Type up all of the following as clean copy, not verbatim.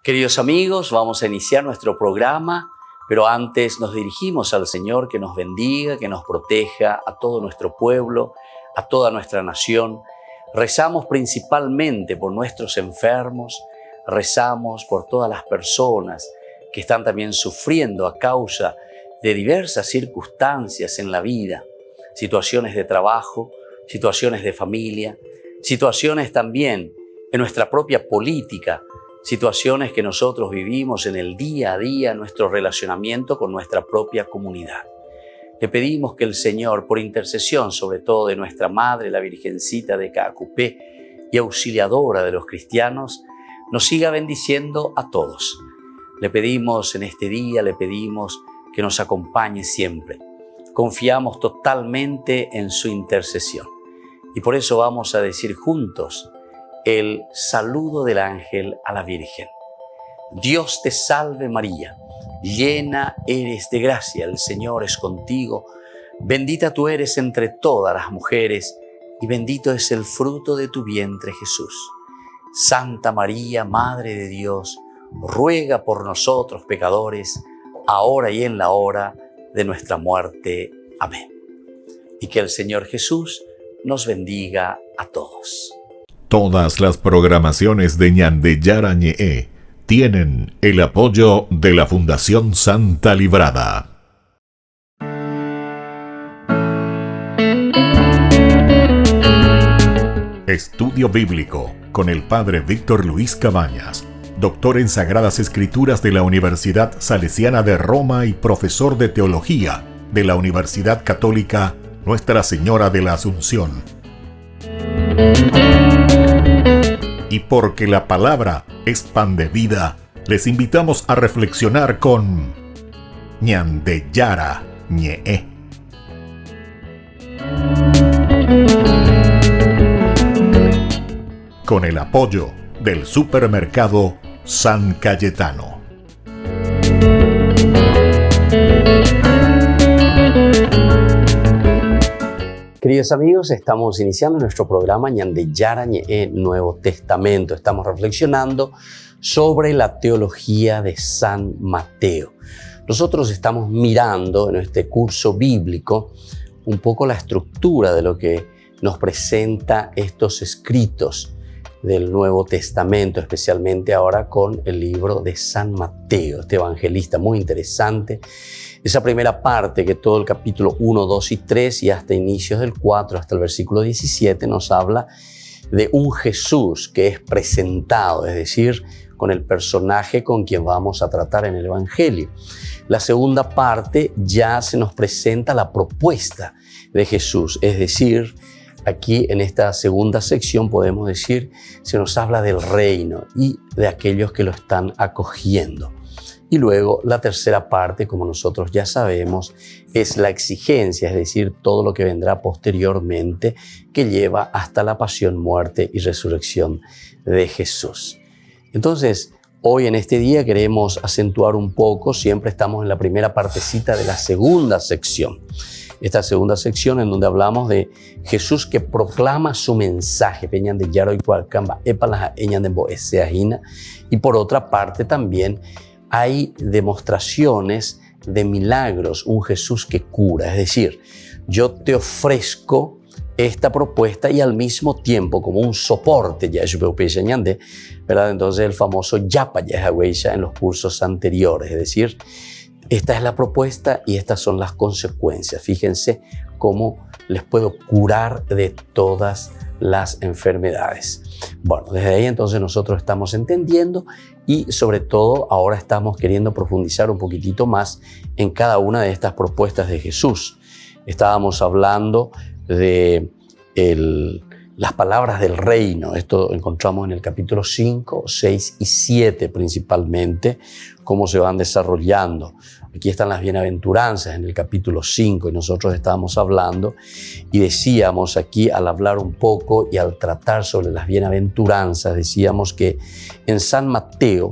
Queridos amigos, vamos a iniciar nuestro programa, pero antes nos dirigimos al Señor que nos bendiga, que nos proteja a todo nuestro pueblo, a toda nuestra nación. Rezamos principalmente por nuestros enfermos, rezamos por todas las personas que están también sufriendo a causa de diversas circunstancias en la vida, situaciones de trabajo, situaciones de familia, situaciones también en nuestra propia política, situaciones que nosotros vivimos en el día a día, nuestro relacionamiento con nuestra propia comunidad. Le pedimos que el Señor, por intercesión sobre todo de nuestra Madre, la Virgencita de Caacupé y auxiliadora de los cristianos, nos siga bendiciendo a todos. Le pedimos en este día, le pedimos que nos acompañe siempre. Confiamos totalmente en su intercesión. Y por eso vamos a decir juntos el saludo del ángel a la Virgen. Dios te salve María, llena eres de gracia, el Señor es contigo. Bendita tú eres entre todas las mujeres y bendito es el fruto de tu vientre Jesús. Santa María, Madre de Dios, ruega por nosotros pecadores, ahora y en la hora de nuestra muerte. Amén. Y que el Señor Jesús nos bendiga a todos. Todas las programaciones de Ñande Yara Ñe'e tienen el apoyo de la Fundación Santa Librada. Estudio Bíblico con el Padre Víctor Luis Cabañas, doctor en Sagradas Escrituras de la Universidad Salesiana de Roma y profesor de Teología de la Universidad Católica Nuestra Señora de la Asunción. Y porque la palabra es pan de vida, les invitamos a reflexionar con Ñande Yara Ñe'e. Con el apoyo del supermercado San Cayetano. Queridos amigos, estamos iniciando nuestro programa Ñande Yara Ñe'e Nuevo Testamento. Estamos reflexionando sobre la teología de San Mateo. Nosotros estamos mirando en este curso bíblico un poco la estructura de lo que nos presenta estos escritos del Nuevo Testamento, especialmente ahora con el libro de San Mateo, este evangelista muy interesante. Esa primera parte que todo el capítulo 1, 2 y 3 y hasta inicios del 4 hasta el versículo 17 nos habla de un Jesús que es presentado, es decir, con el personaje con quien vamos a tratar en el Evangelio. La segunda parte ya se nos presenta la propuesta de Jesús, es decir, aquí en esta segunda sección podemos decir, se nos habla del reino y de aquellos que lo están acogiendo. Y luego la tercera parte, como nosotros ya sabemos, es la exigencia, es decir, todo lo que vendrá posteriormente que lleva hasta la pasión, muerte y resurrección de Jesús. Entonces, hoy en este día queremos acentuar un poco, siempre estamos en la primera partecita de la segunda sección. Esta segunda sección en donde hablamos de Jesús que proclama su mensaje. Y por otra parte también hay demostraciones de milagros, un Jesús que cura. Es decir, yo te ofrezco esta propuesta y al mismo tiempo como un soporte, ¿verdad? Entonces el famoso yapa en los cursos anteriores, es decir, esta es la propuesta y estas son las consecuencias. Fíjense cómo les puedo curar de todas las enfermedades. Bueno, desde ahí entonces nosotros estamos entendiendo y sobre todo ahora estamos queriendo profundizar un poquitito más en cada una de estas propuestas de Jesús. Estábamos hablando de las palabras del reino. Esto encontramos en el capítulo 5, 6 y 7 principalmente, cómo se van desarrollando. Aquí están las bienaventuranzas en el capítulo 5 y nosotros estábamos hablando y decíamos aquí al hablar un poco y al tratar sobre las bienaventuranzas, decíamos que en San Mateo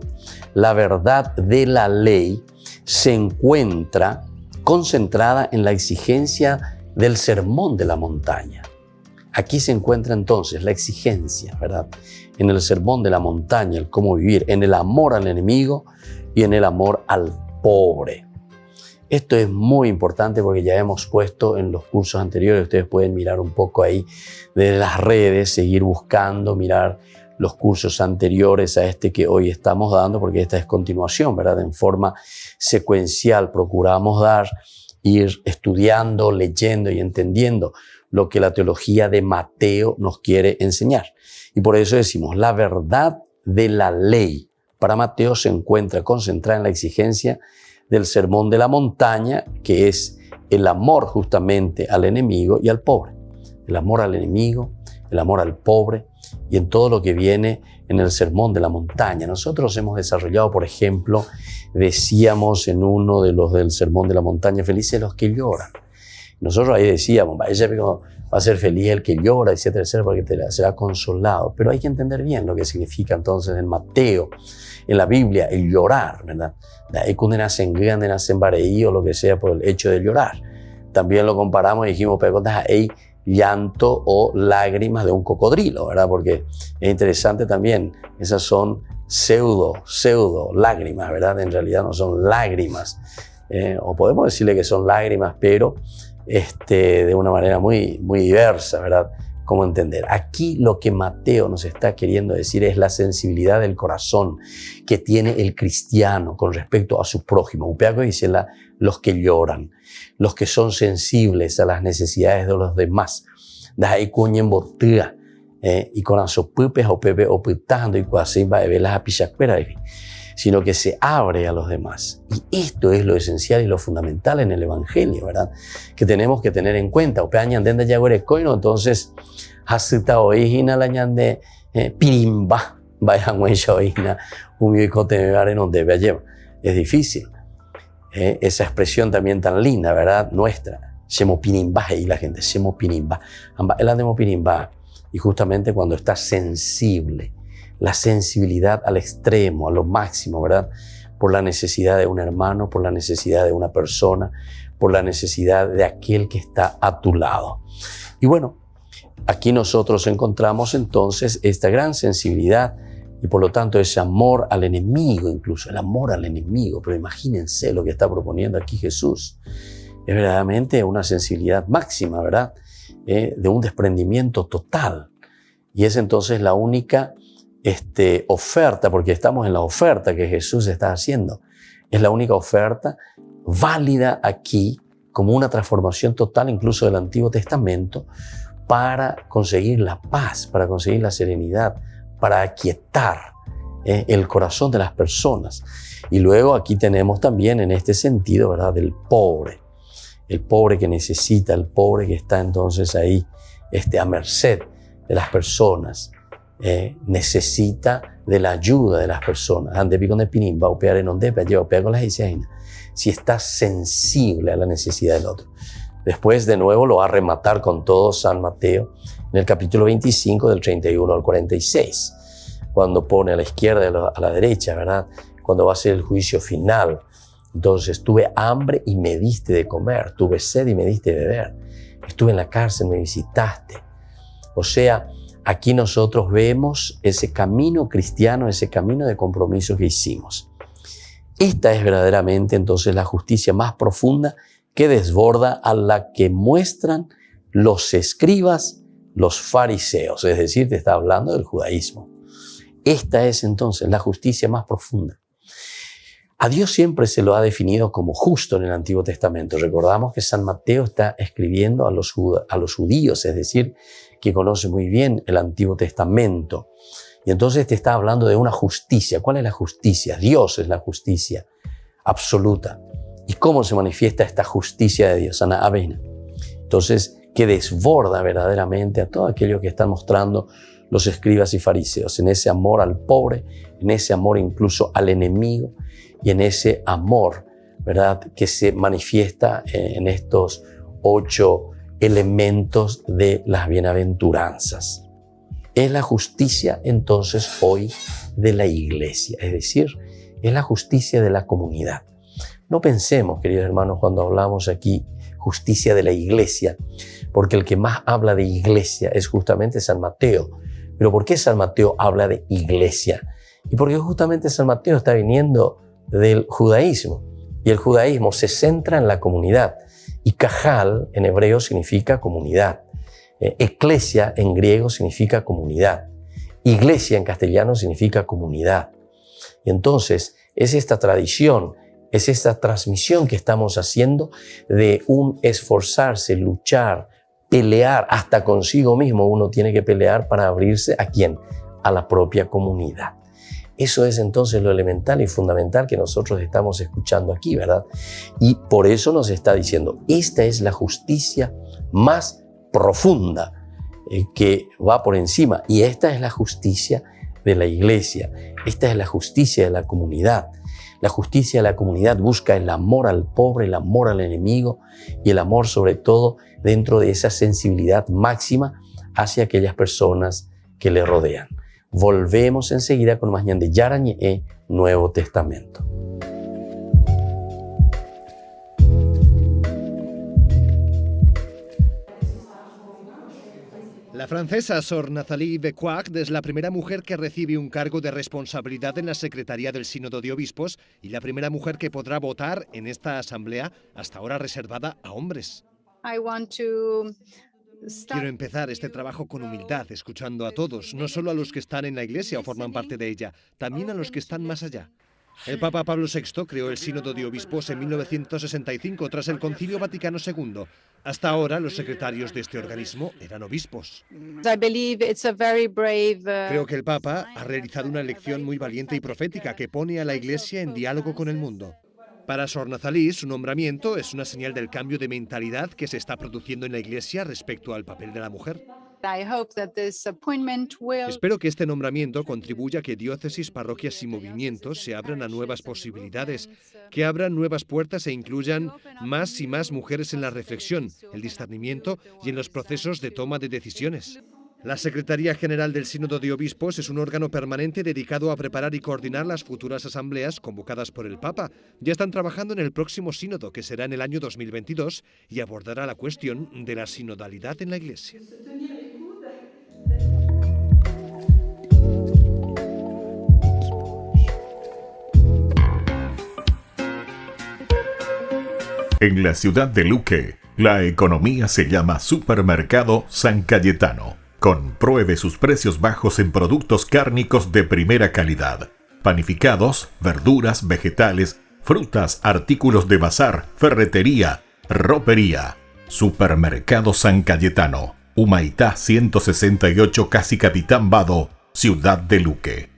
la verdad de la ley se encuentra concentrada en la exigencia del sermón de la montaña. Aquí se encuentra entonces la exigencia, ¿verdad? en el sermón de la montaña, el cómo vivir, en el amor al enemigo y en el amor al pobre. Esto es muy importante porque ya hemos puesto en los cursos anteriores, ustedes pueden mirar un poco ahí de las redes, seguir buscando, mirar los cursos anteriores a este que hoy estamos dando, porque esta es continuación, ¿verdad? En forma secuencial procuramos ir estudiando, leyendo y entendiendo lo que la teología de Mateo nos quiere enseñar. Y por eso decimos, la verdad de la ley para Mateo se encuentra concentrada en la exigencia del sermón de la montaña, que es el amor justamente al enemigo y al pobre. El amor al enemigo, el amor al pobre y en todo lo que viene en el sermón de la montaña. Nosotros hemos desarrollado, por ejemplo, decíamos en uno de los del sermón de la montaña, felices los que lloran. Nosotros ahí decíamos, va a ser feliz el que llora, etcétera, etcétera, porque será consolado. Pero hay que entender bien lo que significa entonces en Mateo, en la Biblia, el llorar, ¿verdad? Hay que nacen o lo que sea por el hecho de llorar. También lo comparamos y dijimos, pero hay llanto o lágrimas de un cocodrilo, ¿verdad? Porque es interesante también, esas son pseudo lágrimas, ¿verdad? En realidad no son lágrimas, o podemos decirle que son lágrimas, pero de una manera muy, muy diversa, ¿verdad? ¿Cómo entender? Aquí lo que Mateo nos está queriendo decir es la sensibilidad del corazón que tiene el cristiano con respecto a su prójimo. Upeaco dice los que lloran, los que son sensibles a las necesidades de los demás. Ahí cuñen botea y con asopupes o pepe o pitando y cuasi va a ver las apichacueras, sino que se abre a los demás. Y esto es lo esencial y lo fundamental en el Evangelio, ¿verdad? Que tenemos que tener en cuenta. Entonces, hasita oígina la ñande pirimba, vaya mucha oígina, no debe llevar. Es difícil. Esa expresión también tan linda, ¿verdad? Nuestra. Semo pirimba, y la gente, semo pirimba. El andemo pirimba. Y justamente cuando está sensible, la sensibilidad al extremo, a lo máximo, ¿verdad? Por la necesidad de un hermano, por la necesidad de una persona, por la necesidad de aquel que está a tu lado. Y bueno, aquí nosotros encontramos entonces esta gran sensibilidad y por lo tanto ese amor al enemigo, incluso el amor al enemigo. Pero imagínense lo que está proponiendo aquí Jesús. Es verdaderamente una sensibilidad máxima, ¿verdad? De un desprendimiento total. Y es entonces la única oferta, porque estamos en la oferta que Jesús está haciendo. Es la única oferta válida aquí como una transformación total incluso del Antiguo Testamento para conseguir la paz, para conseguir la serenidad, para aquietar el corazón de las personas. Y luego aquí tenemos también en este sentido, ¿verdad?, del pobre. El pobre que necesita, el pobre que está entonces ahí a merced de las personas. Necesita de la ayuda de las personas. Si está sensible a la necesidad del otro. Después de nuevo lo va a rematar con todo San Mateo en el capítulo 25 del 31 al 46, cuando pone a la izquierda y a la derecha, ¿verdad? Cuando va a ser el juicio final. Entonces, tuve hambre y me diste de comer, tuve sed y me diste de beber, estuve en la cárcel, me visitaste. O sea, aquí nosotros vemos ese camino cristiano, ese camino de compromiso que hicimos. Esta es verdaderamente entonces la justicia más profunda que desborda a la que muestran los escribas, los fariseos, es decir, te está hablando del judaísmo. Esta es entonces la justicia más profunda. A Dios siempre se lo ha definido como justo en el Antiguo Testamento. Recordamos que San Mateo está escribiendo a los judíos, es decir, que conoce muy bien el Antiguo Testamento. Y entonces te está hablando de una justicia. ¿Cuál es la justicia? Dios es la justicia absoluta. ¿Y cómo se manifiesta esta justicia de Dios? Ana Avena. Entonces, que desborda verdaderamente a todo aquello que están mostrando los escribas y fariseos, en ese amor al pobre, en ese amor incluso al enemigo y en ese amor, ¿verdad?, que se manifiesta en estos 8 elementos de las bienaventuranzas. Es la justicia entonces hoy de la iglesia, es decir, es la justicia de la comunidad. No pensemos, queridos hermanos, cuando hablamos aquí justicia de la iglesia, porque el que más habla de iglesia es justamente San Mateo, Pero ¿por qué San Mateo habla de iglesia? Y porque justamente San Mateo está viniendo del judaísmo. Y el judaísmo se centra en la comunidad. Y Cajal en hebreo significa comunidad. Eclesia en griego significa comunidad. Iglesia en castellano significa comunidad. Y entonces es esta tradición, es esta transmisión que estamos haciendo de un esforzarse, luchar, pelear hasta consigo mismo. Uno tiene que pelear para abrirse ¿a quién? A la propia comunidad. Eso es entonces lo elemental y fundamental que nosotros estamos escuchando aquí, ¿verdad? Y por eso nos está diciendo, esta es la justicia más profunda que va por encima. Y esta es la justicia de la iglesia. Esta es la justicia de la comunidad. La justicia de la comunidad busca el amor al pobre, el amor al enemigo y el amor sobre todo dentro de esa sensibilidad máxima hacia aquellas personas que le rodean. Volvemos enseguida con más de Yarañé, Nuevo Testamento. La francesa Sor Nathalie Becquart es la primera mujer que recibe un cargo de responsabilidad en la Secretaría del Sínodo de Obispos y la primera mujer que podrá votar en esta asamblea hasta ahora reservada a hombres. Quiero empezar este trabajo con humildad, escuchando a todos, no solo a los que están en la Iglesia o forman parte de ella, también a los que están más allá. El Papa Pablo VI creó el Sínodo de Obispos en 1965 tras el Concilio Vaticano II. Hasta ahora, los secretarios de este organismo eran obispos. Creo que el Papa ha realizado una elección muy valiente y profética que pone a la Iglesia en diálogo con el mundo. Para Sor Nathalie, su nombramiento es una señal del cambio de mentalidad que se está produciendo en la Iglesia respecto al papel de la mujer. Espero que este nombramiento contribuya a que diócesis, parroquias y movimientos se abran a nuevas posibilidades, que abran nuevas puertas e incluyan más y más mujeres en la reflexión, el discernimiento y en los procesos de toma de decisiones. La Secretaría General del Sínodo de Obispos es un órgano permanente dedicado a preparar y coordinar las futuras asambleas convocadas por el Papa. Ya están trabajando en el próximo sínodo, que será en el año 2022, y abordará la cuestión de la sinodalidad en la Iglesia. En la ciudad de Luque, la economía se llama Supermercado San Cayetano. Compruebe sus precios bajos en productos cárnicos de primera calidad. Panificados, verduras, vegetales, frutas, artículos de bazar, ferretería, ropería. Supermercado San Cayetano. Humaitá 168, Casi Capitán Vado, Ciudad de Luque.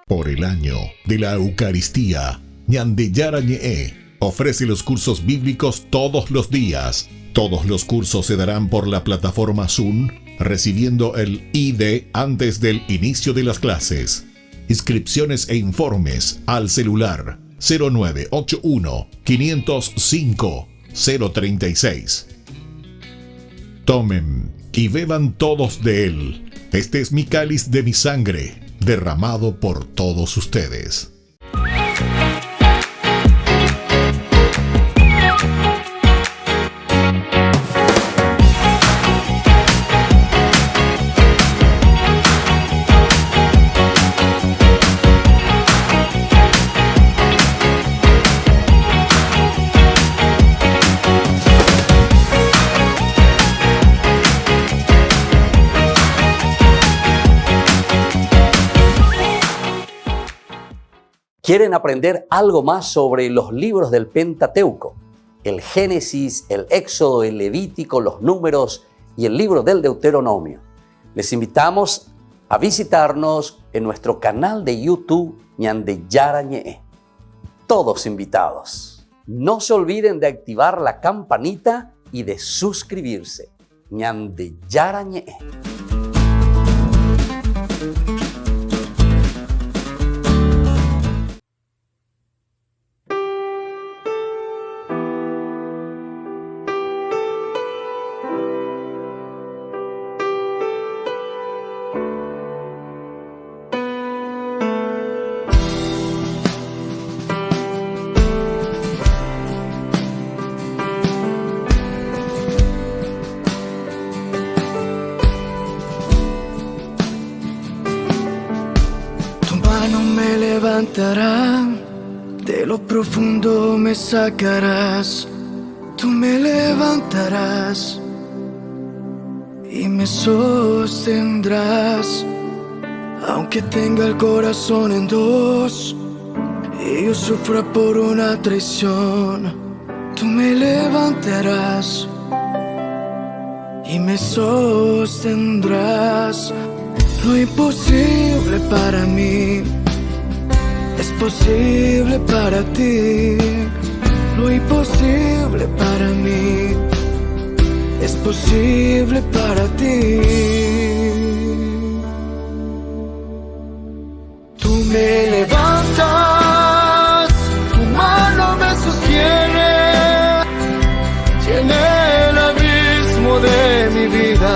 Por el año de la Eucaristía, Ñande Yarañé ofrece los cursos bíblicos todos los días. Todos los cursos se darán por la plataforma Zoom, recibiendo el ID antes del inicio de las clases. Inscripciones e informes al celular 0981 505 036. Tomen y beban todos de él. Este es mi cáliz de mi sangre, derramado por todos ustedes. ¿Quieren aprender algo más sobre los libros del Pentateuco? El Génesis, el Éxodo, el Levítico, los Números y el libro del Deuteronomio. Les invitamos a visitarnos en nuestro canal de YouTube Ñande Yarañé. Todos invitados. No se olviden de activar la campanita y de suscribirse. Ñande Yarañé. me levantará, de lo profundo me sacarás. Tú me levantarás y me sostendrás. Aunque tenga el corazón en dos y yo sufra por una traición, tú me levantarás y me sostendrás. Lo imposible para mí es posible para ti. Lo imposible para mí es posible para ti. Tú me levantas, tu mano me sostiene, llena el abismo de mi vida.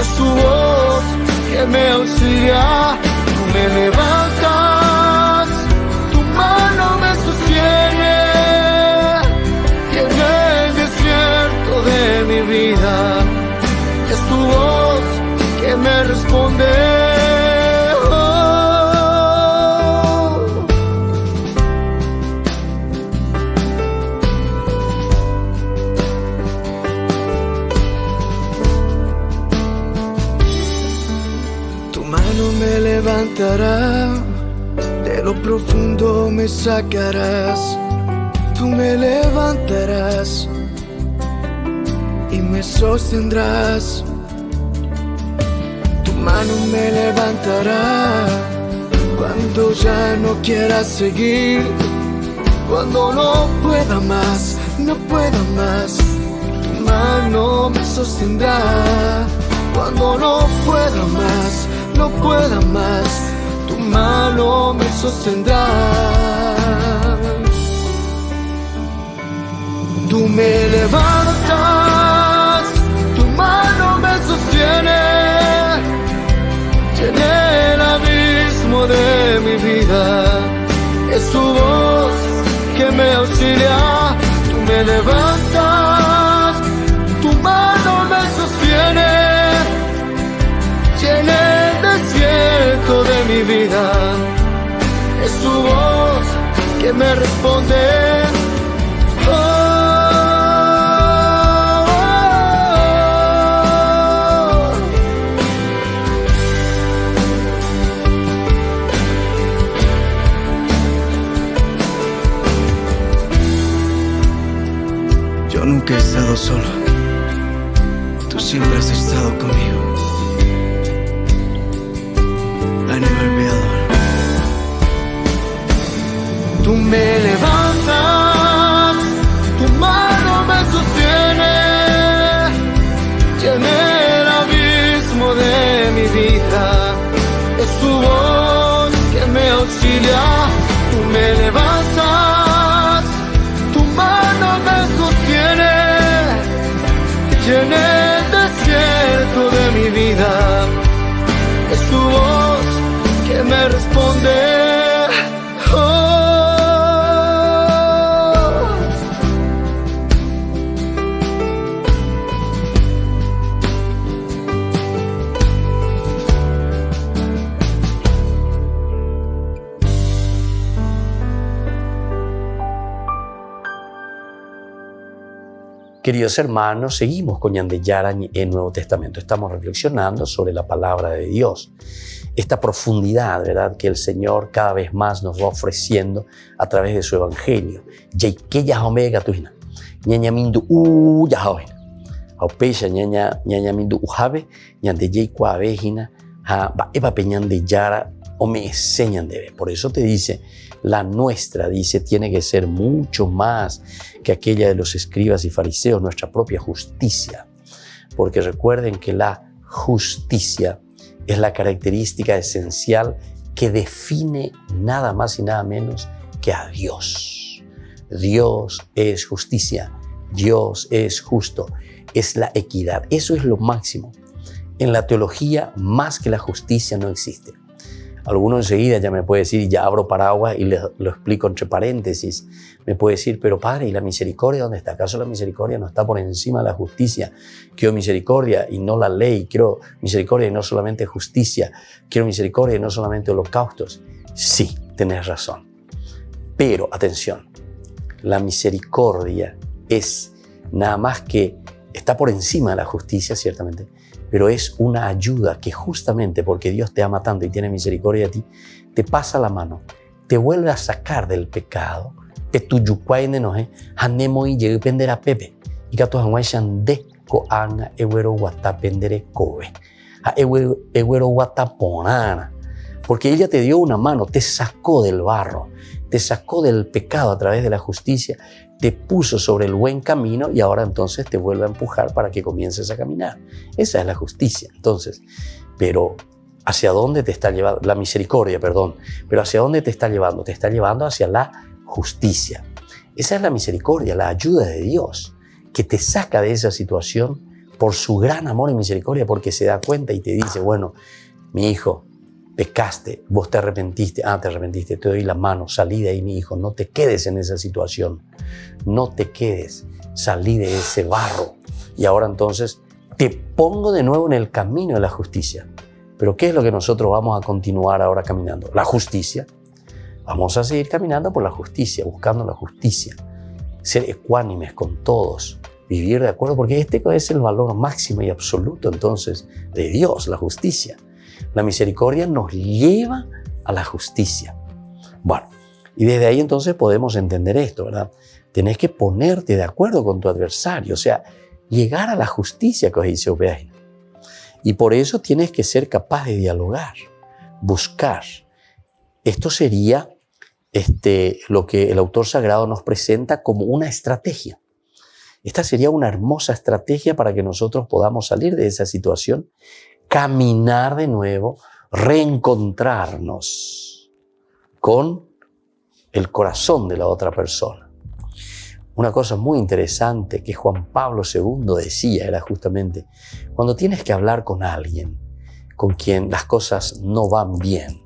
Es tu voz que me auxilia. Tú me levantas, tu mano me sostiene, llena el desierto de mi vida. Es tu voz que me responde. Me levantará, de lo profundo me sacarás. Tú me levantarás y me sostendrás. Tu mano me levantará cuando ya no quiera seguir, cuando no pueda más, no pueda más. Tu mano me sostendrá cuando no pueda más, no pueda más, tu mano me sostendrá. Tú me levantas, tu mano me sostiene, llena el abismo de mi vida. Es tu voz que me auxilia. Tú me levantas, tu mano me sostiene, llena el desierto de mi vida. Es tu voz que me responde. Oh, oh, oh. Yo nunca he estado solo. Tú siempre has estado conmigo. I never be alone. Tú me levantas, tu mano me sostiene, llena el abismo de mi vida. Es tu voz que me auxilia. Tú me levantas, tu mano me sostiene, llena el desierto de mi vida. Es tu voz que me responde. Oh. Queridos hermanos, seguimos con Ñandeyara en el Nuevo Testamento. Estamos reflexionando sobre la palabra de Dios. Esta profundidad, ¿verdad?, que el Señor cada vez más nos va ofreciendo a través de su Evangelio. Yaiqueya omega tuina. Ñaña mindu yahawina. Aupeya ñaña mindu ujabe. Ñandeyei kuavejina. Va eva peñandeyara ome enseñan de ver. Por eso te dice, la nuestra, dice, tiene que ser mucho más que aquella de los escribas y fariseos, nuestra propia justicia. Porque recuerden que la justicia es la característica esencial que define nada más y nada menos que a Dios. Dios es justicia, Dios es justo, es la equidad. Eso es lo máximo. En la teología, más que la justicia no existe. Alguno enseguida ya me puede decir, y ya abro paraguas y lo explico entre paréntesis, me puede decir, pero padre, ¿y la misericordia dónde está? ¿Acaso la misericordia no está por encima de la justicia? Quiero misericordia y no la ley, quiero misericordia y no solamente justicia, quiero misericordia y no solamente holocaustos. Sí, tenés razón. Pero, atención, la misericordia es nada más que, está por encima de la justicia, ciertamente, pero es una ayuda que justamente porque Dios te ama tanto y tiene misericordia de ti, te pasa la mano, te vuelve a sacar del pecado, te tuyucuaine no es, hanemo y llegue pendera pepe, y que tu hanguay shande ko anga ewero guata pendere kobe, a ewero guata ponana, porque ella te dio una mano, te sacó del barro, te sacó del pecado a través de la justicia, te puso sobre el buen camino y ahora entonces te vuelve a empujar para que comiences a caminar. Esa es la justicia. Entonces, pero ¿hacia dónde te está llevando? La misericordia, perdón. Pero ¿hacia dónde te está llevando? Te está llevando hacia la justicia. Esa es la misericordia, la ayuda de Dios, que te saca de esa situación por su gran amor y misericordia, porque se da cuenta y te dice, bueno, mi hijo, pecaste, vos te arrepentiste, te doy la mano, salí de ahí, mi hijo, no te quedes en esa situación, no te quedes, salí de ese barro y ahora entonces te pongo de nuevo en el camino de la justicia. Pero ¿qué es lo que nosotros vamos a continuar ahora caminando? La justicia. Vamos a seguir caminando por la justicia, buscando la justicia, ser ecuánimes con todos, vivir de acuerdo, porque este es el valor máximo y absoluto entonces de Dios, la justicia. La misericordia nos lleva a la justicia. Bueno, y desde ahí entonces podemos entender esto, ¿verdad? Tenés que ponerte de acuerdo con tu adversario, o sea, llegar a la justicia que os dice Obeah. Y por eso tienes que ser capaz de dialogar, buscar. Esto sería lo que el autor sagrado nos presenta como una estrategia. Esta sería una hermosa estrategia para que nosotros podamos salir de esa situación, caminar de nuevo, reencontrarnos con el corazón de la otra persona. Una cosa muy interesante que Juan Pablo II decía era justamente cuando tienes que hablar con alguien con quien las cosas no van bien,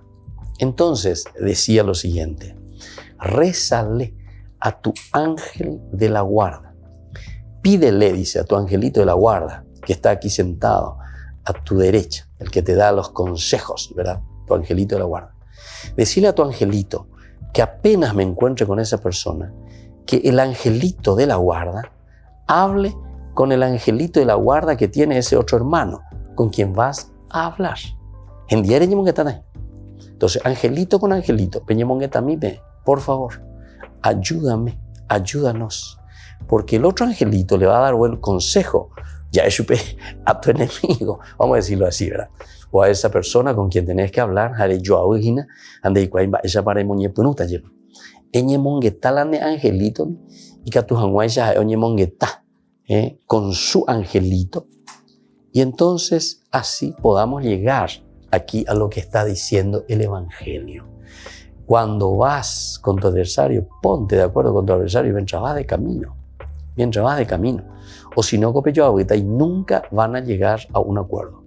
entonces decía lo siguiente: rézale a tu ángel de la guarda. Pídele, dice, a tu angelito de la guarda, que está aquí sentado a tu derecha, el que te da los consejos, ¿verdad? Tu angelito de la guarda. Decile a tu angelito que apenas me encuentre con esa persona, que el angelito de la guarda hable con el angelito de la guarda que tiene ese otro hermano, con quien vas a hablar. En día entonces, angelito con angelito, por favor, ayúdame, ayúdanos, porque el otro angelito le va a dar buen consejo, ya supe a tu enemigo, vamos a decirlo así, ¿verdad? O a esa persona con quien tenés que hablar, haré yo a Ugina, ande y cuaimba, esa para moñe punuta lleva. Eñe mongueta la ne angelito, y que tu hanguaya oñe mongueta, con su angelito. Y entonces así podamos llegar aquí a lo que está diciendo el Evangelio. Cuando vas con tu adversario, ponte de acuerdo con tu adversario mientras vas de camino. Mientras vas de camino. O si no, copio ahorita y nunca van a llegar a un acuerdo.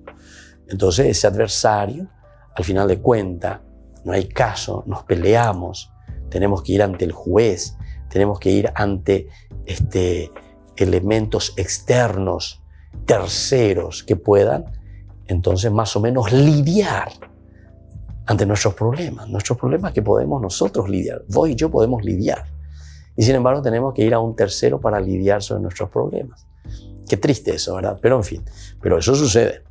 Entonces ese adversario, al final de cuentas, no hay caso, nos peleamos, tenemos que ir ante el juez, tenemos que ir ante elementos externos, terceros que puedan, entonces más o menos lidiar ante nuestros problemas que podemos nosotros lidiar, vos y yo podemos lidiar. Y sin embargo tenemos que ir a un tercero para lidiar sobre nuestros problemas. Qué triste eso, ¿verdad? Pero en fin, pero eso sucede.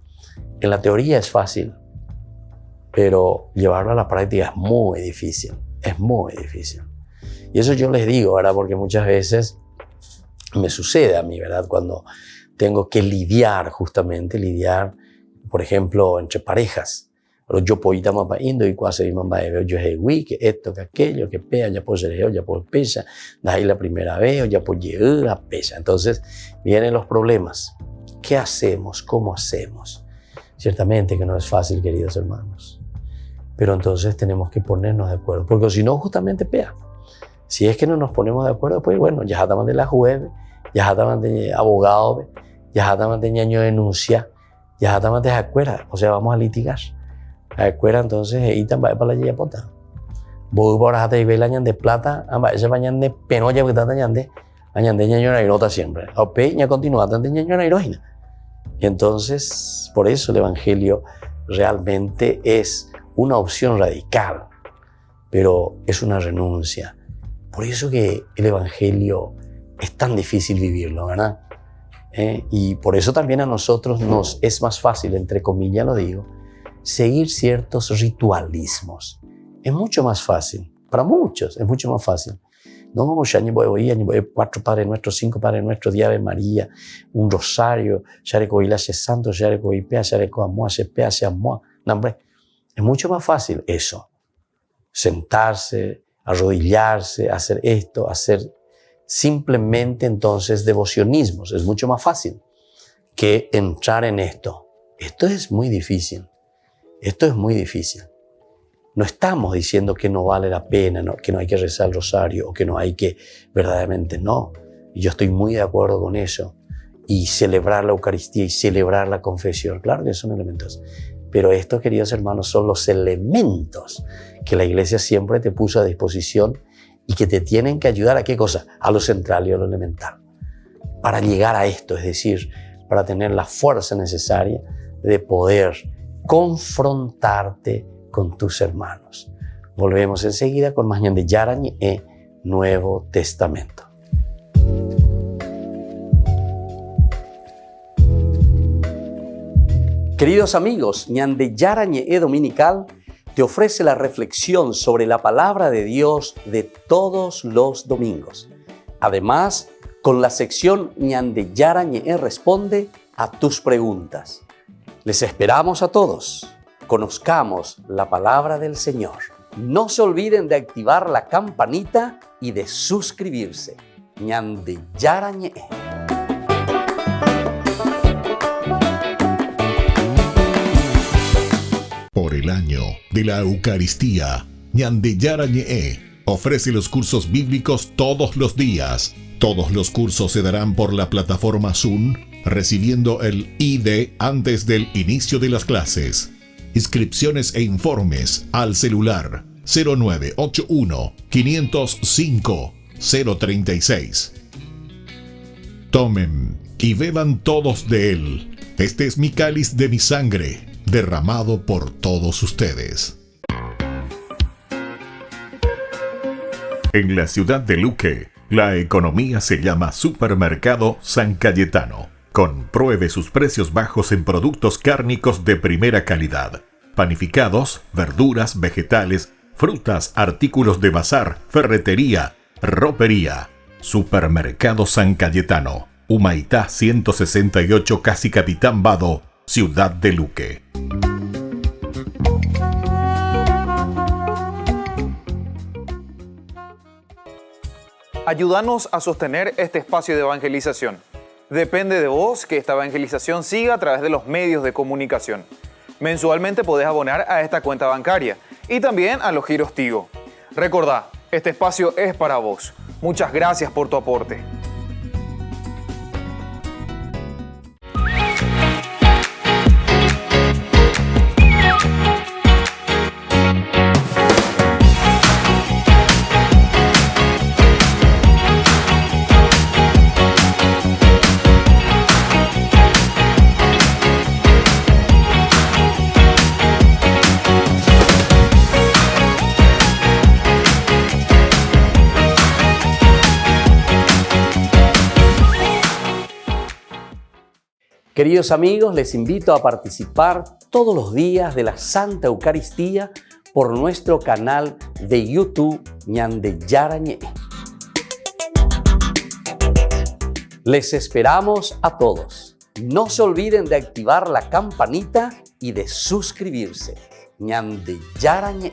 En la teoría es fácil, pero llevarlo a la práctica es muy difícil. Es muy difícil. Y eso yo les digo, ¿verdad? Porque muchas veces me sucede a mí, ¿verdad? Cuando tengo que lidiar, por ejemplo, entre parejas. Yo puedo ir a indo y cuando se me veo yo es que esto, que aquello, que pea, ya puedo ser ya puedo pesa, de ahí la primera vez, o ya puedo llegar a pesa. Entonces vienen los problemas. ¿Qué hacemos? ¿Cómo hacemos? Ciertamente que no es fácil, queridos hermanos. Pero entonces tenemos que ponernos de acuerdo, porque si no, justamente pea. Si es que no nos ponemos de acuerdo, pues bueno, ya estaban de la juez, ya estaban de abogado, ya estaban de ñaño denuncia, ya estaban de acuerdo, o sea, vamos a litigar. A escuela entonces ahí también para la pota. Voy por ahí y ve la ñan de plata, ese bañan de penoya que está ñan de ñaño nairota siempre. O pe ña continúa tan de ñaño nairojina. Y entonces, por eso el Evangelio realmente es una opción radical. pero es una renuncia. Por eso que el Evangelio es tan difícil vivirlo, ¿verdad? Y por eso también a nosotros nos es más fácil, entre comillas lo digo, seguir ciertos ritualismos. Es mucho más fácil, para muchos es mucho más fácil. No, ya ni voy a 4 Padres Nuestros, 5 Padres Nuestros, 10 Ave María, un rosario, ya le coí la santo, ya le coí pea, ya le coí amor, se pea, se amor. No, hombre, es mucho más fácil eso. Sentarse, arrodillarse, hacer esto, hacer simplemente entonces devocionismos. Es mucho más fácil que entrar en esto. Esto es muy difícil. Esto es muy difícil. No estamos diciendo que no vale la pena, ¿no? Que no hay que rezar el rosario o que no hay que, verdaderamente no. Y yo estoy muy de acuerdo con eso. Y celebrar la Eucaristía y celebrar la confesión, claro que son elementos. Pero estos, queridos hermanos, son los elementos que la Iglesia siempre te puso a disposición y que te tienen que ayudar a ¿qué cosa? A lo central y a lo elemental. Para llegar a esto, es decir, para tener la fuerza necesaria de poder confrontarte con tus hermanos. Volvemos enseguida con más Ñande Yarañe e Nuevo Testamento. Queridos amigos, Ñande Yarañe e Dominical te ofrece la reflexión sobre la palabra de Dios de todos los domingos. Además, con la sección Ñande Yarañe e Responde a tus preguntas. Les esperamos a todos. Conozcamos la palabra del Señor. No se olviden de activar la campanita y de suscribirse. Ñande Yarañe. Por el año de la Eucaristía, Ñande Yarañe ofrece los cursos bíblicos todos los días. Todos los cursos se darán por la plataforma Zoom, recibiendo el ID antes del inicio de las clases. Inscripciones e informes al celular 0981 505 036. Tomen y beban todos de él. Este es mi cáliz de mi sangre, derramado por todos ustedes. En la ciudad de Luque, la economía se llama Supermercado San Cayetano. Compruebe sus precios bajos en productos cárnicos de primera calidad. Panificados, verduras, vegetales, frutas, artículos de bazar, ferretería, ropería. Supermercado San Cayetano. Humaitá 168, Casi Capitán Vado, Ciudad de Luque. Ayúdanos a sostener este espacio de evangelización. Depende de vos que esta evangelización siga a través de los medios de comunicación. Mensualmente podés abonar a esta cuenta bancaria y también a los giros Tigo. Recordá, este espacio es para vos. Muchas gracias por tu aporte. Queridos amigos, les invito a participar todos los días de la Santa Eucaristía por nuestro canal de YouTube Ñande Yarañe. Les esperamos a todos. No se olviden de activar la campanita y de suscribirse. Ñande Yarañe.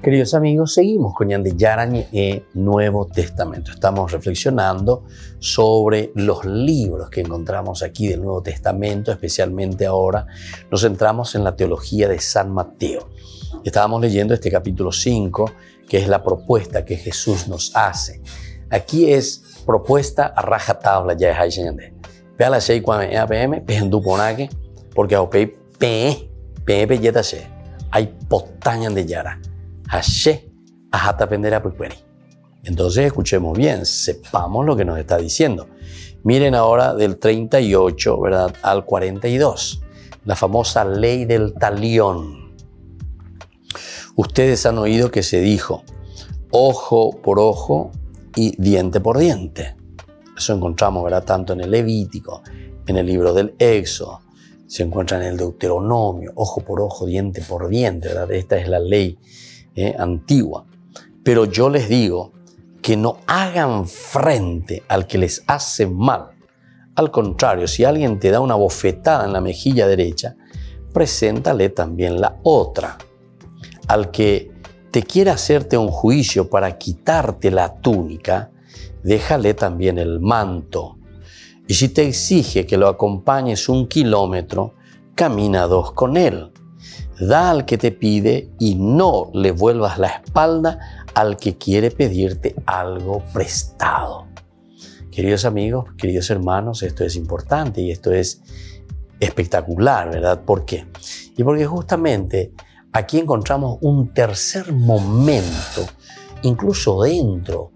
Queridos amigos, seguimos con Ñande Yarañe e Nuevo Testamento. Estamos reflexionando sobre los libros que encontramos aquí del Nuevo Testamento, especialmente ahora nos centramos en la teología de San Mateo. Estábamos leyendo este capítulo 5, que es la propuesta que Jesús nos hace. Aquí es propuesta a rajatabla ya es ahí. Vea la 6 cuando APM, pejendu ponaque, porque a pei pe yeta se. Hay potañan de yara. Hashe, ajata pendera puqueri. Entonces escuchemos bien, sepamos lo que nos está diciendo. Miren ahora del 38, ¿verdad?, al 42, la famosa ley del talión. Ustedes han oído que se dijo ojo por ojo y diente por diente. Eso encontramos, ¿verdad?, tanto en el Levítico, en el libro del Éxodo, se encuentra en el Deuteronomio, ojo por ojo, diente por diente, ¿verdad? Esta es la ley antigua. Pero yo les digo que no hagan frente al que les hace mal. Al contrario, si alguien te da una bofetada en la mejilla derecha, preséntale también la otra. Al que te quiera hacerte un juicio para quitarte la túnica, déjale también el manto. Y si te exige que lo acompañes 1 kilómetro, camina 2 con él. Da al que te pide y no le vuelvas la espalda al que quiere pedirte algo prestado. Queridos amigos, queridos hermanos, esto es importante y esto es espectacular, ¿verdad? ¿Por qué? Y porque justamente aquí encontramos un tercer momento, incluso dentro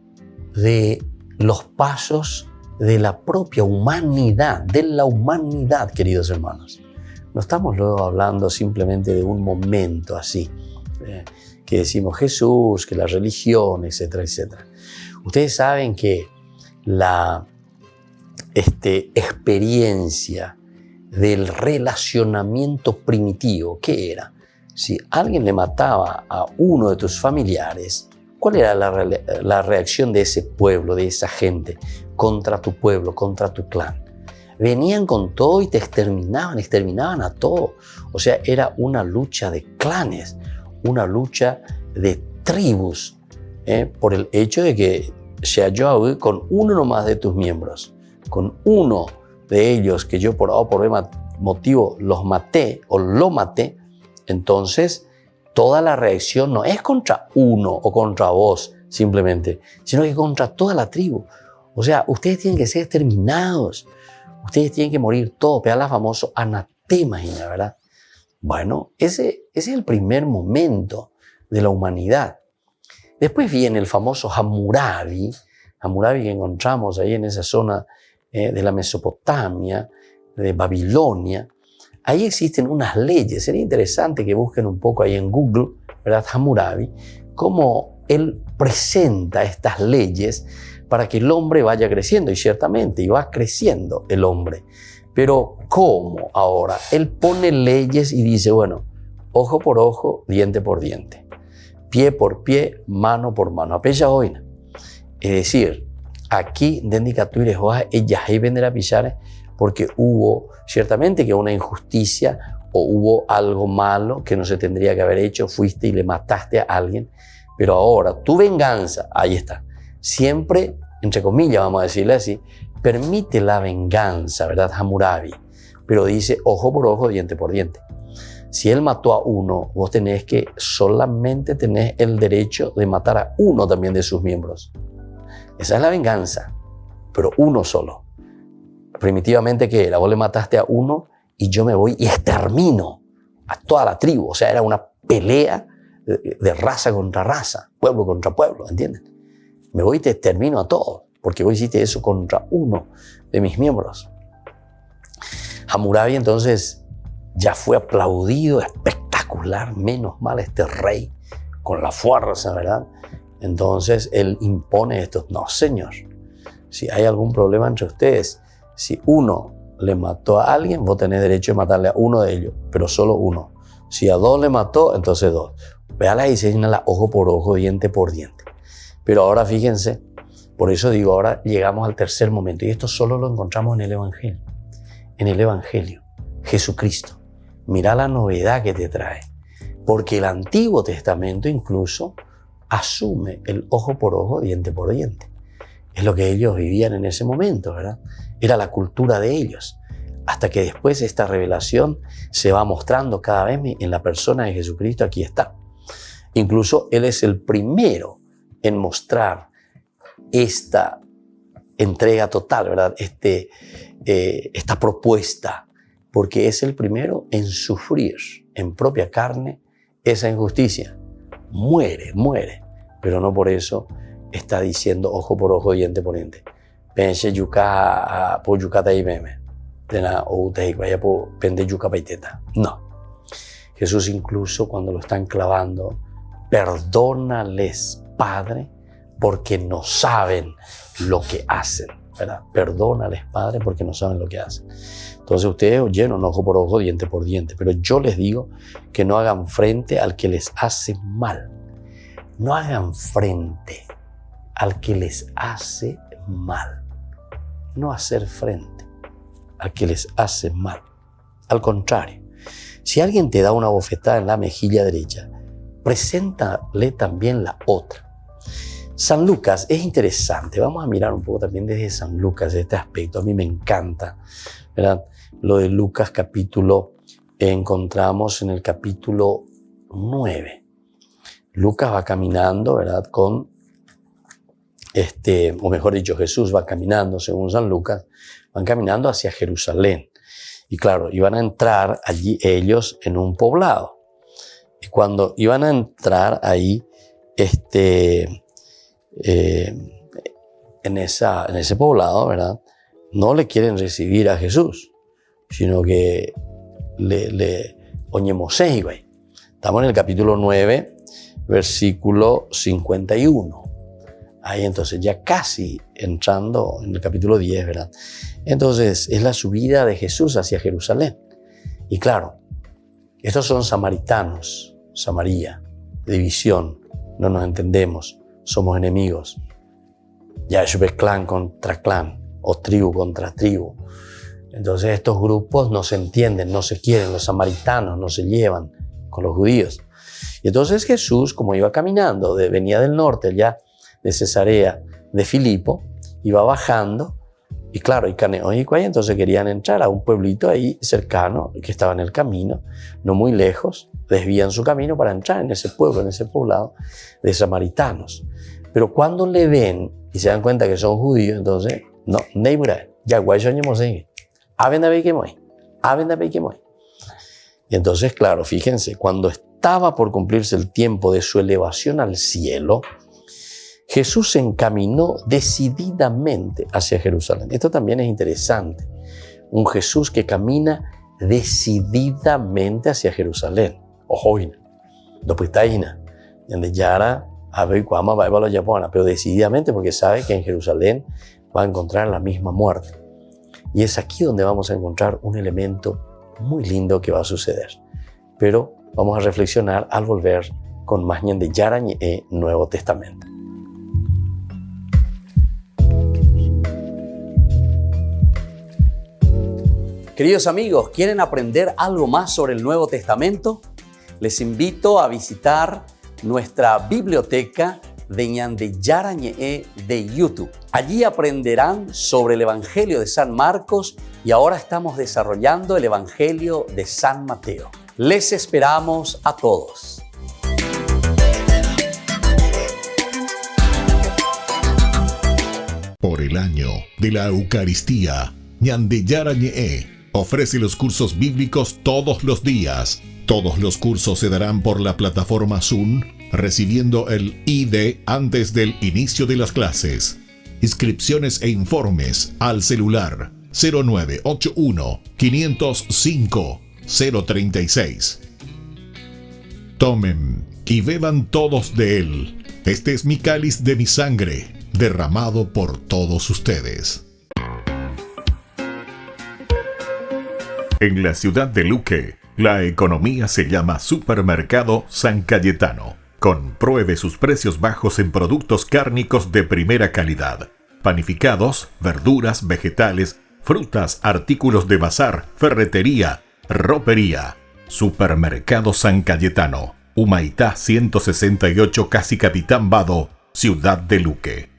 de los pasos de la propia humanidad, queridos hermanos. No estamos luego hablando simplemente de un momento así, que decimos Jesús, que la religión, etcétera, etcétera. Ustedes saben que la experiencia del relacionamiento primitivo, ¿qué era? Si alguien le mataba a uno de tus familiares, ¿cuál era la reacción de ese pueblo, de esa gente, contra tu pueblo, contra tu clan? Venían con todo y te exterminaban a todo. O sea, era una lucha de clanes, una lucha de tribus, por el hecho de que sea yo con uno nomás de tus miembros, con uno de ellos que yo por A o por B motivo los maté o lo maté, entonces toda la reacción no es contra uno o contra vos simplemente, sino que contra toda la tribu. O sea, ustedes tienen que ser exterminados, ustedes tienen que morir todos, pero la famoso anatema, ¿verdad? Bueno, ese es el primer momento de la humanidad. Después viene el famoso Hammurabi que encontramos ahí en esa zona de la Mesopotamia, de Babilonia. Ahí existen unas leyes. Sería interesante que busquen un poco ahí en Google, ¿verdad? Hammurabi, cómo él presenta estas leyes para que el hombre vaya creciendo. Y ciertamente, y va creciendo el hombre. Pero ¿cómo ahora? Él pone leyes y dice, bueno, ojo por ojo, diente por diente. Pie por pie, mano por mano. Apeya hoy. Es decir, aquí, dendicatuires hojas, ellas hay vender a pisares, porque hubo ciertamente que una injusticia o hubo algo malo que no se tendría que haber hecho, fuiste y le mataste a alguien, pero ahora tu venganza, ahí está, siempre, entre comillas vamos a decirle así, permite la venganza, ¿verdad? Hammurabi, pero dice ojo por ojo, diente por diente. Si él mató a uno, vos solamente tenés el derecho de matar a uno también de sus miembros. Esa es la venganza, pero uno solo. Primitivamente, ¿qué era? Vos le mataste a uno y yo me voy y extermino a toda la tribu. O sea, era una pelea de raza contra raza, pueblo contra pueblo, ¿entienden? Me voy y te extermino a todos, porque vos hiciste eso contra uno de mis miembros. Hammurabi entonces ya fue aplaudido, espectacular, menos mal este rey, con la fuerza, ¿verdad? Entonces él impone esto. No, señor, si hay algún problema entre ustedes, si uno le mató a alguien, vos tenés derecho de matarle a uno de ellos, pero solo uno. Si a dos le mató, entonces dos. Véala y señala ojo por ojo, diente por diente. Pero ahora fíjense, por eso digo, ahora llegamos al tercer momento, y esto solo lo encontramos en el Evangelio. En el Evangelio, Jesucristo. Mira la novedad que te trae, porque el Antiguo Testamento incluso asume el ojo por ojo, diente por diente. Es lo que ellos vivían en ese momento, ¿verdad? Era la cultura de ellos. Hasta que después esta revelación se va mostrando cada vez en la persona de Jesucristo. Aquí está. Incluso Él es el primero en mostrar esta entrega total, ¿verdad? Esta propuesta, porque es el primero en sufrir en propia carne esa injusticia. Muere, pero no por eso está diciendo ojo por ojo, diente por diente. Pense yuca por yucata y meme. No. Jesús incluso cuando lo están clavando, perdónales, Padre, porque no saben lo que hacen, ¿verdad? Perdónales, Padre, porque no saben lo que hacen. Entonces ustedes oyeron ojo por ojo, diente por diente, pero yo les digo que no hagan frente al que les hace mal. No hagan frente al que les hace mal. No hacer frente al que les hace mal. Al contrario, si alguien te da una bofetada en la mejilla derecha, preséntale también la otra. San Lucas es interesante. Vamos a mirar un poco también desde San Lucas este aspecto. A mí me encanta, ¿verdad? Lo de Lucas capítulo, encontramos en el capítulo 9. Lucas va caminando, ¿verdad? O mejor dicho, Jesús va caminando, según San Lucas, van caminando hacia Jerusalén. Y claro, iban a entrar allí ellos en un poblado. Y cuando iban a entrar ahí, en ese poblado, ¿verdad? No le quieren recibir a Jesús, sino que le oñemosei, güey. Estamos en el capítulo 9, versículo 51. Ahí entonces ya casi entrando en el capítulo 10, ¿verdad? Entonces es la subida de Jesús hacia Jerusalén. Y claro, estos son samaritanos, Samaria, división, no nos entendemos, somos enemigos. Ya es clan contra clan, o tribu contra tribu. Entonces estos grupos no se entienden, no se quieren, los samaritanos no se llevan con los judíos. Y entonces Jesús, como iba caminando, venía del norte ya de Cesarea de Filipo, iba bajando, y claro, y Caneo y Cuaya, entonces querían entrar a un pueblito ahí cercano, que estaba en el camino, no muy lejos, desvían su camino para entrar en ese pueblo, en ese poblado de samaritanos. Pero cuando le ven y se dan cuenta que son judíos, entonces, no, ya y entonces, claro, fíjense, cuando estaba por cumplirse el tiempo de su elevación al cielo, Jesús se encaminó decididamente hacia Jerusalén. Esto también es interesante. Un Jesús que camina decididamente hacia Jerusalén. Ojoina, dopitaina, donde Yara, Abeikuama, Baibalo Yapona, pero decididamente porque sabe que en Jerusalén va a encontrar la misma muerte. Y es aquí donde vamos a encontrar un elemento muy lindo que va a suceder. Pero vamos a reflexionar al volver con más de Yara y Nuevo Testamento. Queridos amigos, ¿quieren aprender algo más sobre el Nuevo Testamento? Les invito a visitar nuestra biblioteca de Ñande Yarañe de YouTube. Allí aprenderán sobre el Evangelio de San Marcos y ahora estamos desarrollando el Evangelio de San Mateo. Les esperamos a todos. Por el año de la Eucaristía, Ñande Yarañe ofrece los cursos bíblicos todos los días. Todos los cursos se darán por la plataforma Zoom, recibiendo el ID antes del inicio de las clases. Inscripciones e informes al celular 0981 505 036. Tomen y beban todos de él. Este es mi cáliz de mi sangre, derramado por todos ustedes. En la ciudad de Luque, la economía se llama Supermercado San Cayetano. Compruebe sus precios bajos en productos cárnicos de primera calidad. Panificados, verduras, vegetales, frutas, artículos de bazar, ferretería, ropería. Supermercado San Cayetano, Humaitá 168, Casi Capitán Vado, ciudad de Luque.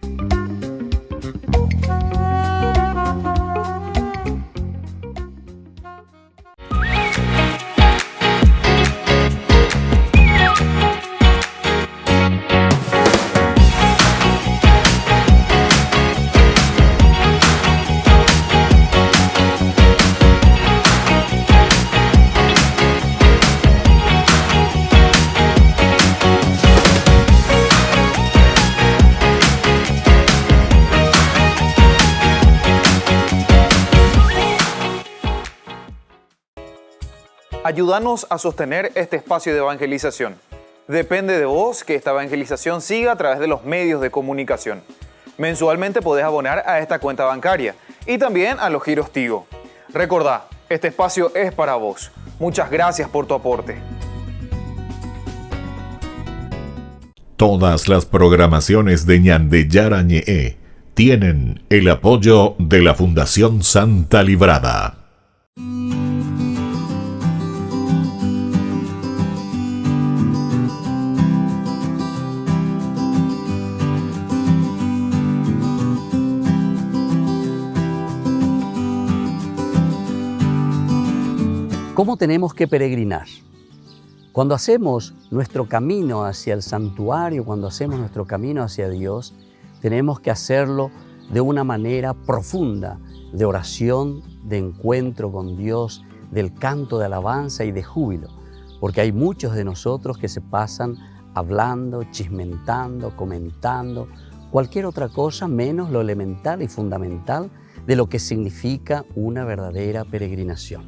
Ayúdanos a sostener este espacio de evangelización. Depende de vos que esta evangelización siga a través de los medios de comunicación. Mensualmente podés abonar a esta cuenta bancaria y también a los giros Tigo. Recordá, este espacio es para vos. Muchas gracias por tu aporte. Todas las programaciones de Ñande Yarañe tienen el apoyo de la Fundación Santa Librada. ¿Cómo tenemos que peregrinar? Cuando hacemos nuestro camino hacia el santuario, cuando hacemos nuestro camino hacia Dios, tenemos que hacerlo de una manera profunda, de oración, de encuentro con Dios, del canto de alabanza y de júbilo, porque hay muchos de nosotros que se pasan hablando, chismentando, comentando, cualquier otra cosa menos lo elemental y fundamental de lo que significa una verdadera peregrinación.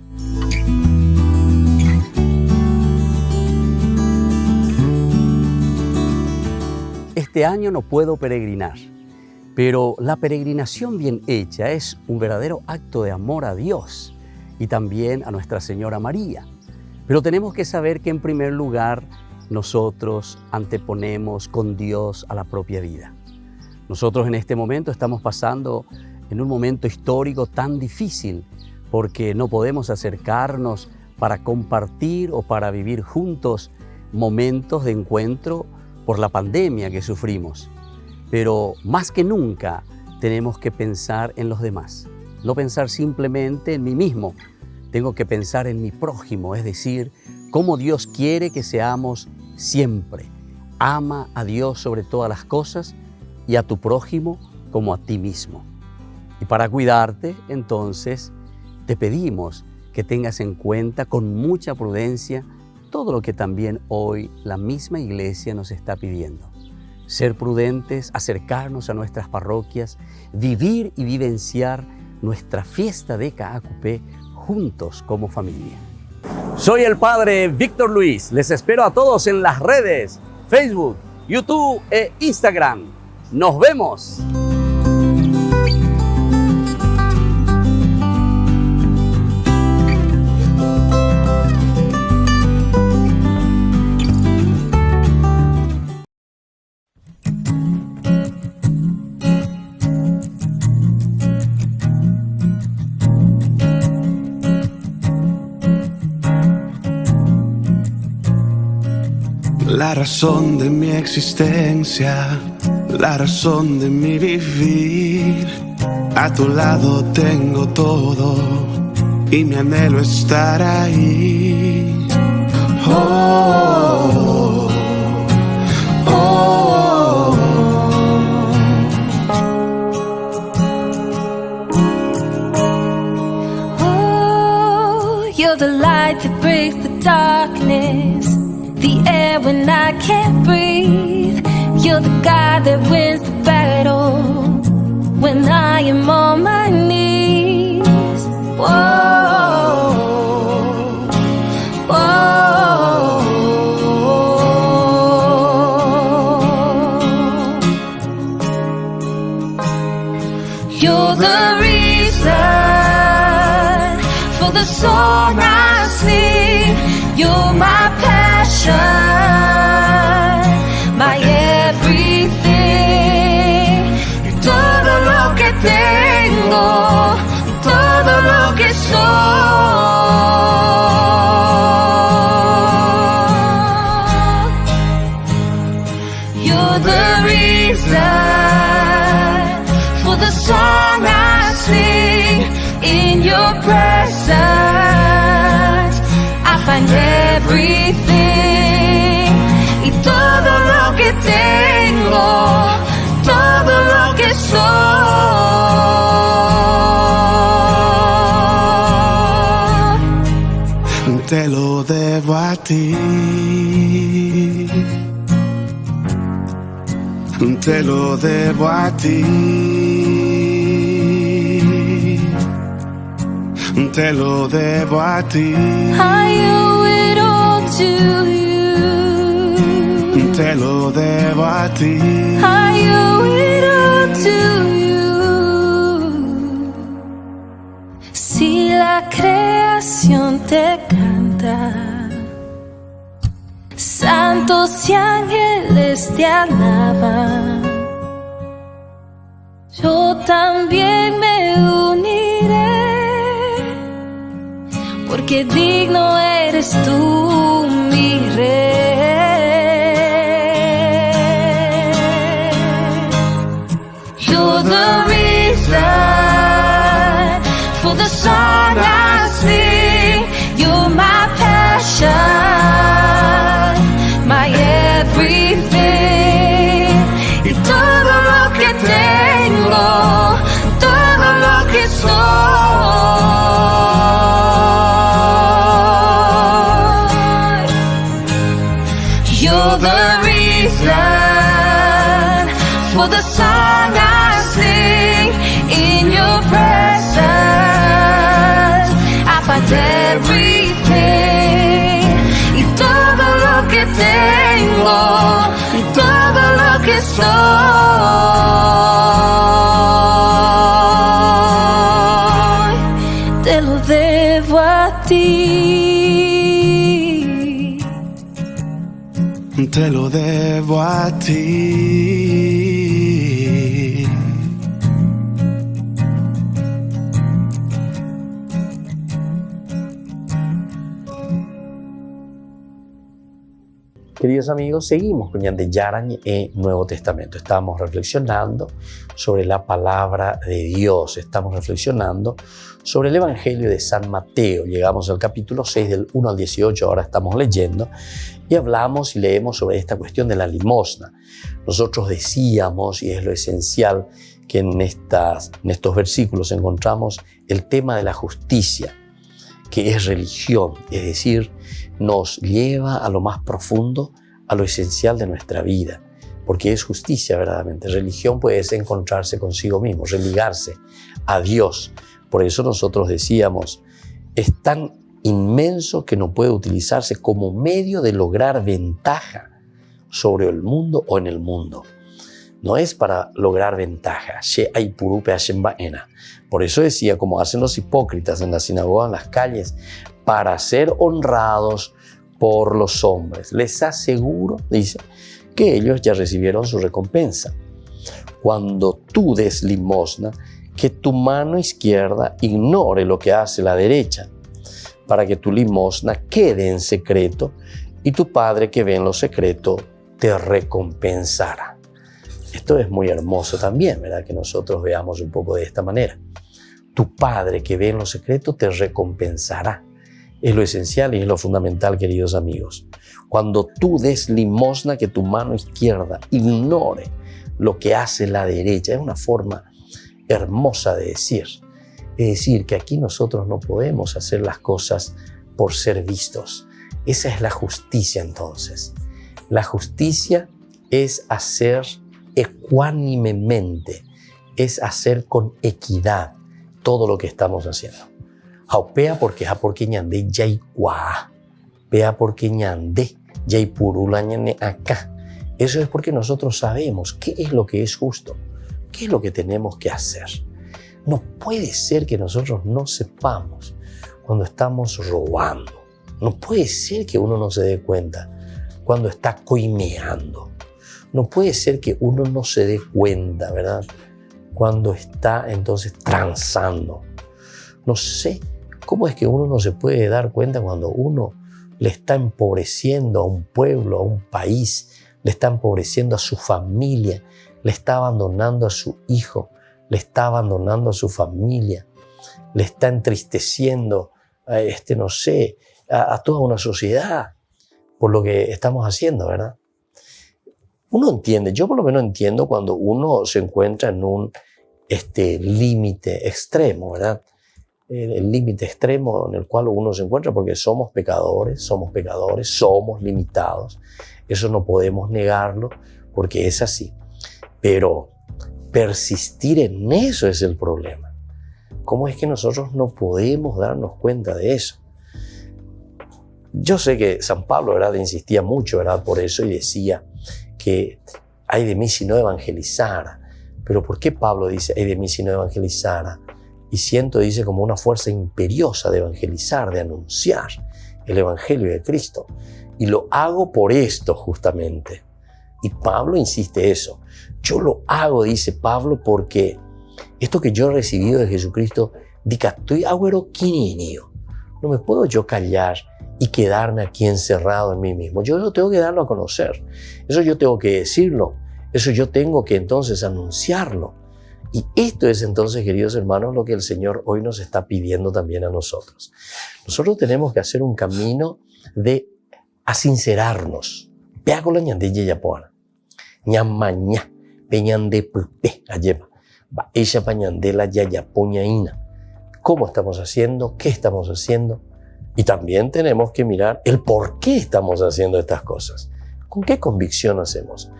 Este año no puedo peregrinar, pero la peregrinación bien hecha es un verdadero acto de amor a Dios y también a Nuestra Señora María. Pero tenemos que saber que en primer lugar nosotros anteponemos con Dios a la propia vida. Nosotros en este momento estamos pasando en un momento histórico tan difícil porque no podemos acercarnos para compartir o para vivir juntos momentos de encuentro por la pandemia que sufrimos. Pero más que nunca tenemos que pensar en los demás, no pensar simplemente en mí mismo. Tengo que pensar en mi prójimo, es decir, cómo Dios quiere que seamos siempre. Ama a Dios sobre todas las cosas y a tu prójimo como a ti mismo. Y para cuidarte, entonces, te pedimos que tengas en cuenta con mucha prudencia todo lo que también hoy la misma Iglesia nos está pidiendo. Ser prudentes, acercarnos a nuestras parroquias, vivir y vivenciar nuestra fiesta de Caacupé juntos como familia. Soy el Padre Víctor Luis. Les espero a todos en las redes, Facebook, YouTube e Instagram. ¡Nos vemos! La razón de mi existencia, la razón de mi vivir. A tu lado tengo todo y mi anhelo estar ahí. Oh, oh, oh. You're the light that breaks the darkness, the air when I can't breathe. You're the God that wins the battle when I am on my knees. Whoa, whoa. You're the reason for the song I sing. You're my passion, my everything. Y todo lo que tengo, todo lo que soy. You're the reason for the song I sing. In your presence I find everything. Y todo lo que tengo, todo lo que soy, te lo debo a ti. Te lo debo a ti. te lo debo a ti. I owe it all to you. Te lo debo a ti. I owe it all to you. Si la creación te canta, santos y ángeles te alaban, yo también me uniré, porque digno eres tú, mi rey. You're the reason for the song I sing. You're my passion, my everything. Y todo lo que tengo, todo lo que soy. You're the reason for the song I sing. In your presence I find everything. Y todo lo que tengo, y todo lo que soy, te lo debo a ti. Te lo debo a ti. Queridos amigos, seguimos con Yande Yaran en Nuevo Testamento. Estamos reflexionando sobre la palabra de Dios. Estamos reflexionando sobre el Evangelio de San Mateo. Llegamos al capítulo 6 del 1 al 18, ahora estamos leyendo, y hablamos y leemos sobre esta cuestión de la limosna. Nosotros decíamos, y es lo esencial, que en estos versículos encontramos el tema de la justicia, que es religión, es decir, nos lleva a lo más profundo, a lo esencial de nuestra vida, porque es justicia verdaderamente. Religión puede encontrarse consigo mismo, religarse a Dios. Por eso nosotros decíamos, es tan inmenso que no puede utilizarse como medio de lograr ventaja sobre el mundo o en el mundo. No es para lograr ventaja. Por eso decía, como hacen los hipócritas en la sinagoga, en las calles, para ser honrados por los hombres. Les aseguro, dice, que ellos ya recibieron su recompensa. Cuando tú des limosna, que tu mano izquierda ignore lo que hace la derecha, para que tu limosna quede en secreto y tu Padre que ve en lo secreto te recompensará. Esto es muy hermoso también, ¿verdad? Que nosotros veamos un poco de esta manera. Tu Padre que ve en lo secreto te recompensará. Es lo esencial y es lo fundamental, queridos amigos. Cuando tú des limosna, que tu mano izquierda ignore lo que hace la derecha. Es una forma hermosa de decir. Es decir, que aquí nosotros no podemos hacer las cosas por ser vistos. Esa es la justicia entonces. La justicia es hacer ecuánimemente, es hacer con equidad todo lo que estamos haciendo. Haupea porque ñande yaikua, pea porque ñande yaipurula ñane acá. Eso es porque nosotros sabemos qué es lo que es justo, qué es lo que tenemos que hacer. No puede ser que nosotros no sepamos cuando estamos robando. No puede ser que uno no se dé cuenta cuando está coimeando. No puede ser que uno no se dé cuenta, ¿verdad? Cuando está entonces transando. No sé cómo es que uno no se puede dar cuenta cuando uno le está empobreciendo a un pueblo, a un país, le está empobreciendo a su familia, le está abandonando a su hijo, le está abandonando a su familia, le está entristeciendo a toda una sociedad por lo que estamos haciendo, ¿verdad? Uno entiende, yo por lo menos entiendo cuando uno se encuentra en un límite extremo, ¿verdad? El límite extremo en el cual uno se encuentra porque somos pecadores, somos limitados. Eso no podemos negarlo porque es así. Pero persistir en eso es el problema. ¿Cómo es que nosotros no podemos darnos cuenta de eso? Yo sé que San Pablo, ¿verdad?, insistía mucho, ¿verdad?, por eso, y decía que ay de mí si no evangelizara. Pero ¿por qué Pablo dice ay de mí si no evangelizara? Y siento, dice, como una fuerza imperiosa de evangelizar, de anunciar el evangelio de Cristo. Y lo hago por esto justamente. Y Pablo insiste eso. Yo lo hago, dice Pablo, porque esto que yo he recibido de Jesucristo, dica, estoy agüero quininio. No me puedo yo callar y quedarme aquí encerrado en mí mismo. Yo tengo que darlo a conocer. Eso yo tengo que decirlo. Eso yo tengo que entonces anunciarlo. Y esto es entonces, queridos hermanos, lo que el Señor hoy nos está pidiendo también a nosotros. Nosotros tenemos que hacer un camino de asincerarnos. Vea con la ñandilla yapona. Ñamaña, peñande pupe, ayepa. Va ella pañandela yayapoñaína. ¿Cómo estamos haciendo? ¿Qué estamos haciendo? Y también tenemos que mirar el por qué estamos haciendo estas cosas. ¿Con qué convicción hacemos?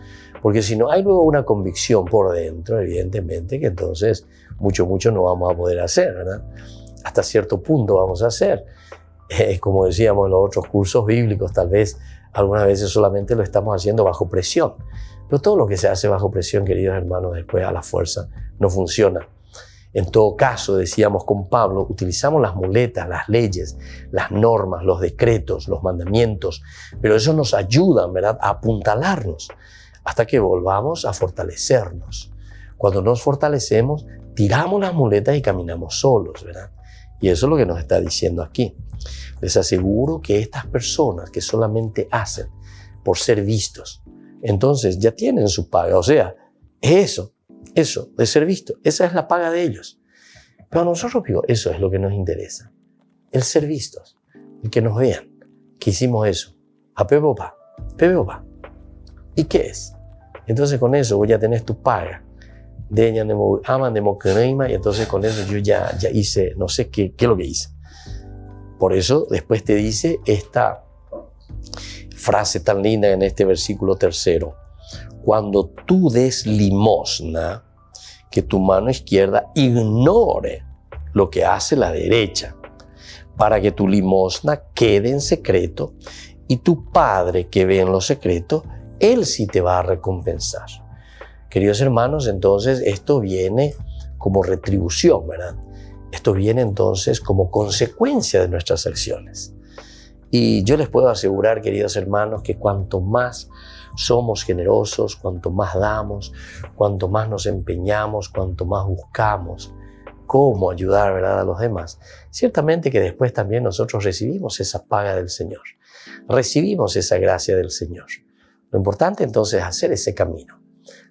Porque si no hay luego una convicción por dentro, evidentemente que entonces mucho no vamos a poder hacer, ¿verdad? Hasta cierto punto vamos a hacer. Como decíamos en los otros cursos bíblicos, tal vez algunas veces solamente lo estamos haciendo bajo presión. Pero todo lo que se hace bajo presión, queridos hermanos, después a la fuerza no funciona. En todo caso, decíamos con Pablo, utilizamos las muletas, las leyes, las normas, los decretos, los mandamientos, pero eso nos ayuda, ¿verdad?, a apuntalarnos hasta que volvamos a fortalecernos. Cuando nos fortalecemos, tiramos las muletas y caminamos solos, ¿verdad? Y eso es lo que nos está diciendo aquí. Les aseguro que estas personas que solamente hacen por ser vistos, entonces ya tienen su paga. O sea, eso de ser visto, esa es la paga de ellos. Pero a nosotros, digo, eso es lo que nos interesa. El ser vistos, el que nos vean, que hicimos eso. A Pepe Opa. ¿Y qué es? Entonces con eso vos ya tenés tu paga. De ella aman de moqueneima, y entonces con eso yo ya hice, no sé qué es lo que hice. Por eso después te dice esta frase tan linda en este versículo 3. Cuando tú des limosna, que tu mano izquierda ignore lo que hace la derecha, para que tu limosna quede en secreto, y tu Padre que ve en lo secreto, Él sí te va a recompensar. Queridos hermanos, entonces esto viene como retribución, ¿verdad? Esto viene entonces como consecuencia de nuestras acciones. Y yo les puedo asegurar, queridos hermanos, que cuanto más somos generosos, cuanto más damos, cuanto más nos empeñamos, cuanto más buscamos cómo ayudar, ¿verdad?, a los demás, ciertamente que después también nosotros recibimos esa paga del Señor, recibimos esa gracia del Señor. Lo importante entonces es hacer ese camino,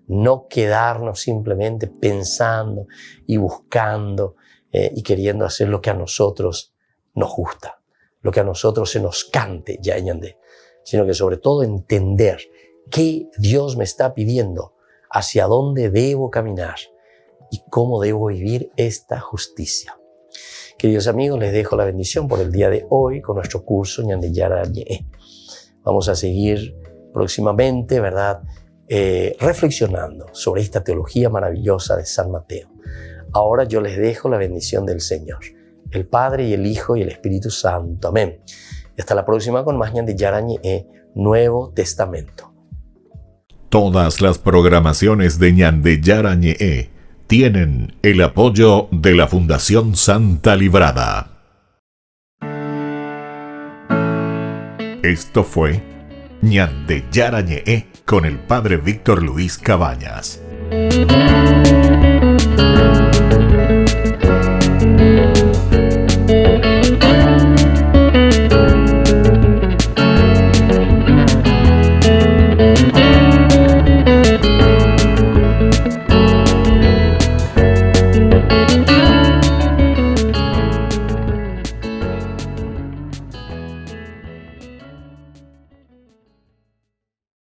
no quedarnos simplemente pensando y buscando y queriendo hacer lo que a nosotros nos gusta, lo que a nosotros se nos cante, ya añade, sino que sobre todo entender qué Dios me está pidiendo, hacia dónde debo caminar y cómo debo vivir esta justicia. Queridos amigos, les dejo la bendición por el día de hoy con nuestro curso Ñande Yara Ñe. Vamos a seguir próximamente, ¿verdad?, reflexionando sobre esta teología maravillosa de San Mateo. Ahora yo les dejo la bendición del Señor, el Padre y el Hijo y el Espíritu Santo. Amén. Y hasta la próxima con más Ñande Yara Ñe, Nuevo Testamento. Todas las programaciones de Ñande Yara Ñe tienen el apoyo de la Fundación Santa Librada. Esto fue Ñande Yara Ñe con el Padre Víctor Luis Cabañas.